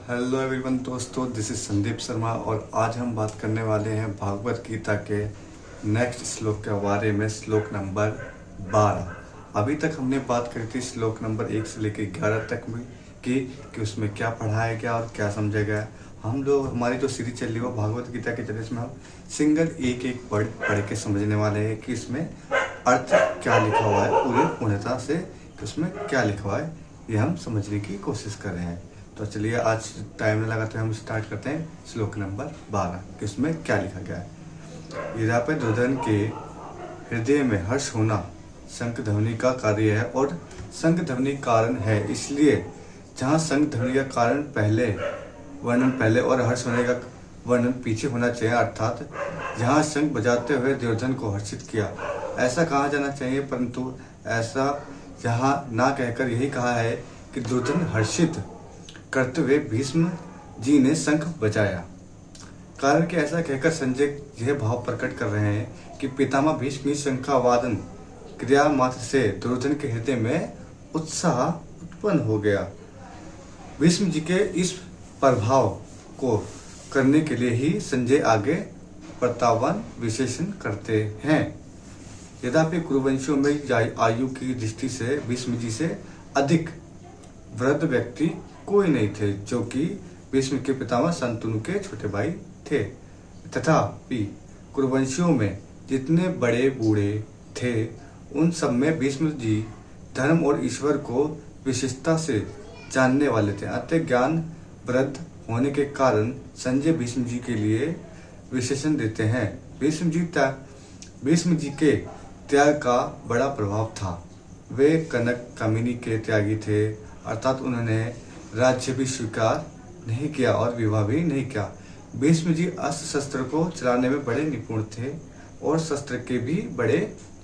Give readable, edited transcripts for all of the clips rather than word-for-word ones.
Hello everyone दोस्तों, this is Sandeep Sharma और आज हम बात करने वाले हैं भागवत गीता के नेक्स्ट श्लोक के बारे में। श्लोक नंबर 12। अभी तक हमने बात करी थी श्लोक नंबर 1 से लेकर 11 तक में कि उसमें क्या पढ़ाया गया और क्या समझा गया। हम लोग हमारी जो सीरीज चल रही है वो भागवत गीता के चलिए इसमें हम सिंगल एक एक वर्ड पढ़ के समझने वाले हैं कि इसमें अर्थ क्या लिखा हुआ है, पूरे पूर्णता से कि उसमें क्या लिखा हुआ है ये हम समझने की कोशिश कर रहे हैं। तो चलिए आज टाइम नहीं लगाते हम स्टार्ट करते हैं श्लोक नंबर 12 कि उसमें क्या लिखा गया है। यहाँ पे दुर्योधन के हृदय में हर्ष होना शंख ध्वनि का कार्य है और शंख ध्वनि कारण है, इसलिए जहाँ शंख ध्वनि का कारण वर्णन पहले और हर्ष होने का वर्णन पीछे होना चाहिए, अर्थात जहाँ शंख बजाते हुए दुर्योधन को हर्षित किया ऐसा कहा जाना चाहिए, परंतु ऐसा यहाँ ना कहकर यही कहा है कि दुर्योधन हर्षित करते हुए भीष्म जी ने शंख बजाया। कारण कि ऐसा कहकर संजय यह भाव प्रकट कर रहे हैं कि पितामह भीष्म की शंखावादन क्रिया मात्र से दुर्योधन के हृदय में उत्साह उत्पन्न हो गया। भीष्म जी के इस प्रभाव को करने के लिए ही संजय आगे प्रतापवान विशेषण करते हैं। यद्यपि कुरुवंशियों में आयु की दृष्टि से भीष्म जी से अधिक वृद्ध व्यक्ति कोई नहीं थे, जो कि भीष्म के पितामह शांतनु के छोटे भाई थे। तथापि कुरुवंशियों में जितने बड़े बूढ़े थे उन सब में भीष्म जी धर्म और ईश्वर को विशेषता से जानने वाले थे। अतः ज्ञान वृद्ध होने के कारण संजय भीष्म जी के लिए विशेषण देते हैं। भीष्म जी के त्याग का बड़ा प्रभाव था। वे कनक कामिनी के त्यागी थे, अर्थात उन्होंने राज्य भी स्वीकार नहीं किया और विवाह भी नहीं किया। भीष्म जी अस्त्र शस्त्र को चलाने में बड़े निपुण थे और शस्त्र के भी बड़े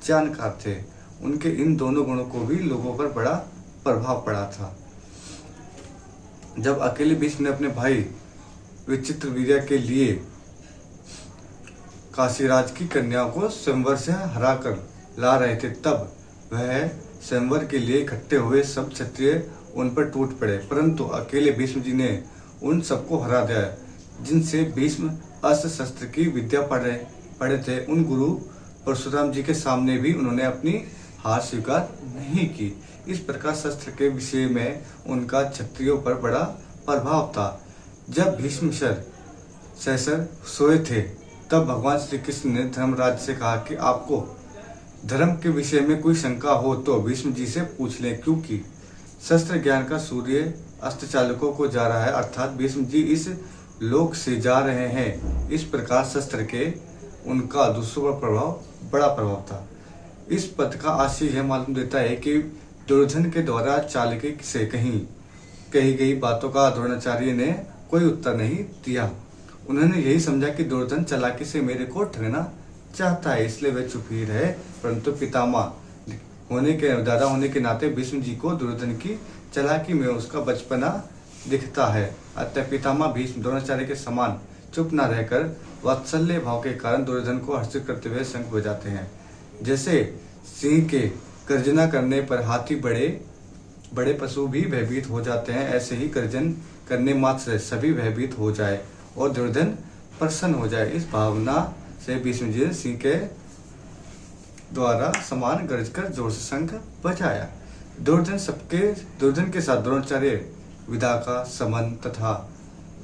जानकार थे। उनके इन दोनों गुणों को भी लोगों पर बड़ा प्रभाव पड़ा था। जब अकेले भीष्म ने अपने भाई विचित्रवीर्य के लिए काशीराज की कन्याओं को स्वयंवर से हरा कर ला रहे थे, तब वह स्वयंवर के लिए इकट्ठे हुए सब क्षत्रिय उन पर टूट पड़े, परंतु अकेले भीष्म जी ने उन सबको हरा दिया जिनसे भीष्म अस्त्र शस्त्र की विद्या पढ़े थे। उन गुरु परशुराम जी के सामने भी उन्होंने अपनी हार स्वीकार नहीं की। इस प्रकार शस्त्र के विषय में उनका क्षत्रियों पर बड़ा प्रभाव था। जब भीष्मशर सहसर सोए थे तब भगवान श्री कृष्ण ने धर्मराज से कहा कि आपको धर्म के विषय में कोई शंका हो तो भीष्म जी से पूछ लें, क्योंकि शस्त्र ज्ञान का सूर्य अस्त्र चालकों को जा रहा है, अर्थात भीष्म जी इस लोक से जा रहे हैं। इस प्रकार शस्त्र के उनका दूसरों पर बड़ा प्रभाव था। इस पद का आशय यह मालूम देता है कि दुर्योधन के द्वारा चालकी से कही गई बातों का द्रोणाचार्य ने कोई उत्तर नहीं दिया। उन्होंने यही समझा कि दुर्योधन चालाकी से मेरे को ठगना चाहता है, इसलिए वे चुप ही रहे। परंतु पितामह दादा होने के नाते भीष्म जी को दुर्योधन की चालाकी में उसका बचपना दिखता है। अतः पितामह भीष्म द्रोणाचार्य के समान चुप न रहकर वात्सल्य भाव के कारण दुर्योधन को हर्षित करते हुए शंख बजाते हैं। जैसे सिंह के गर्जना करने पर हाथी बड़े पशु भी भयभीत हो जाते हैं, ऐसे ही गर्जन करने मात्र से सभी भयभीत हो जाए और दुर्योधन प्रसन्न हो जाए। इस भावना से भीष्म जी ने सिंह के द्वारा समान गरज कर जोर से शंख बजाया। दुर्योधन के साथ द्रोणाचार्य विदा का संबंध तथा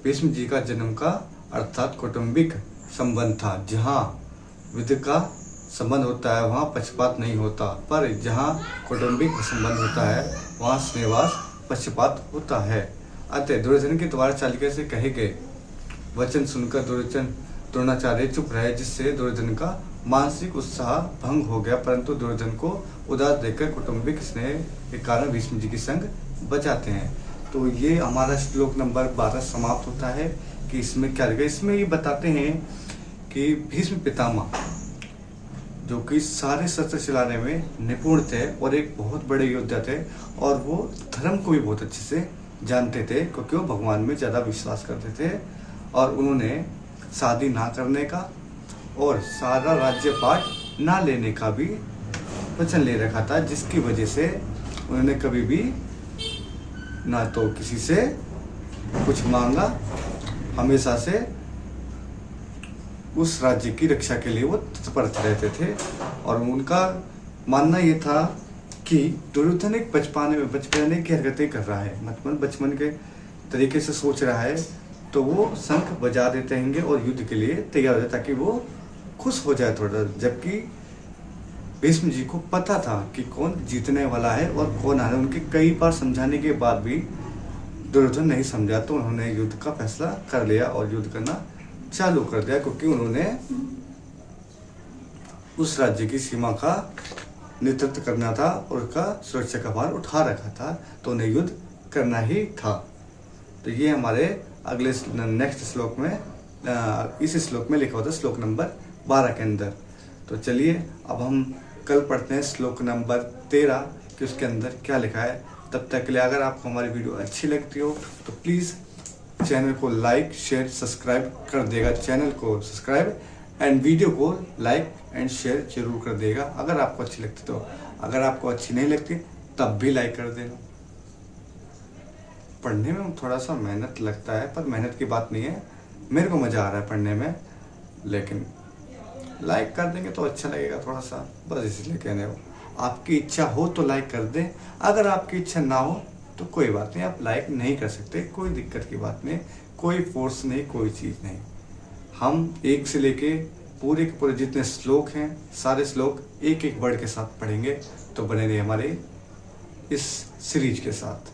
भीष्म जी का जन्म का अर्थात कौटुंबिक संबंध था। जहाँ विद का संबंध होता है वहाँ पक्षपात नहीं होता, पर जहाँ कौटुंबिक संबंध होता है वहाँ स्नेहवास पक्षपात होता है। अतः दुर्योधन के द्वारा चालिका से कहे गए वचन सुनकर द्रोणाचार्य चुप रहे, जिससे दुर्योधन का मानसिक उत्साह भंग हो गया, परंतु दुर्योधन को उदास देखकर कौटुंबिक स्नेह के कारण भीष्म जी की शंख बजाते हैं। तो ये हमारा श्लोक नंबर 12 समाप्त होता है कि इसमें क्या लिखा। इसमें ये बताते हैं कि भीष्म पितामह जो कि सारे शस्त्र चलाने में निपुण थे और एक बहुत बड़े योद्धा थे और वो धर्म को भी बहुत अच्छे से जानते थे, क्योंकि वो भगवान में ज़्यादा विश्वास करते थे और उन्होंने शादी ना करने का और सारा राज्यपाट ना लेने का भी वचन ले रखा था, जिसकी वजह से उन्होंने कभी भी ना तो किसी से कुछ मांगा, हमेशा से उस राज्य की रक्षा के लिए वो तत्पर रहते थे। और उनका मानना ये था कि दुर्योधन एक बचपने की हरकतें कर रहा है, मतलब बचपन के तरीके से सोच रहा है, तो वो शंख बजा देते हैं और युद्ध के लिए तैयार हो जाए ताकि वो खुश हो जाए थोड़ा। जबकि भीष्म जी को पता था कि कौन जीतने वाला है और कौन हारे। उनके कई बार समझाने के बाद भी दुर्योधन नहीं समझा, तो उन्होंने युद्ध का फैसला कर लिया और युद्ध करना चालू कर दिया, क्योंकि उन्होंने उस राज्य की सीमा का नेतृत्व करना था और उसका सुरक्षा का भार उठा रखा था, तो उन्हें युद्ध करना ही था। तो ये हमारे अगले नेक्स्ट श्लोक में, इस श्लोक में लिखा होता है, श्लोक नंबर 12 के अंदर। तो चलिए अब हम कल पढ़ते हैं श्लोक नंबर 13 कि उसके अंदर क्या लिखा है। तब तक के लिए अगर आपको हमारी वीडियो अच्छी लगती हो तो प्लीज़ चैनल को लाइक शेयर सब्सक्राइब कर देगा, चैनल को सब्सक्राइब एंड वीडियो को लाइक एंड शेयर जरूर कर देगा अगर आपको अच्छी लगती तो। अगर आपको अच्छी नहीं लगती तब भी लाइक कर देना। पढ़ने में थोड़ा सा मेहनत लगता है, पर मेहनत की बात नहीं है, मेरे को मज़ा आ रहा है पढ़ने में, लेकिन लाइक कर देंगे तो अच्छा लगेगा थोड़ा सा, बस इसलिए कहने हो। आपकी इच्छा हो तो लाइक कर दें, अगर आपकी इच्छा ना हो तो कोई बात नहीं, आप लाइक नहीं कर सकते, कोई दिक्कत की बात नहीं, कोई फोर्स नहीं, कोई चीज़ नहीं। हम एक से लेके पूरे के पूरे जितने श्लोक हैं सारे श्लोक एक एक वर्ड के साथ पढ़ेंगे, तो बने रहिए हमारे इस सीरीज के साथ।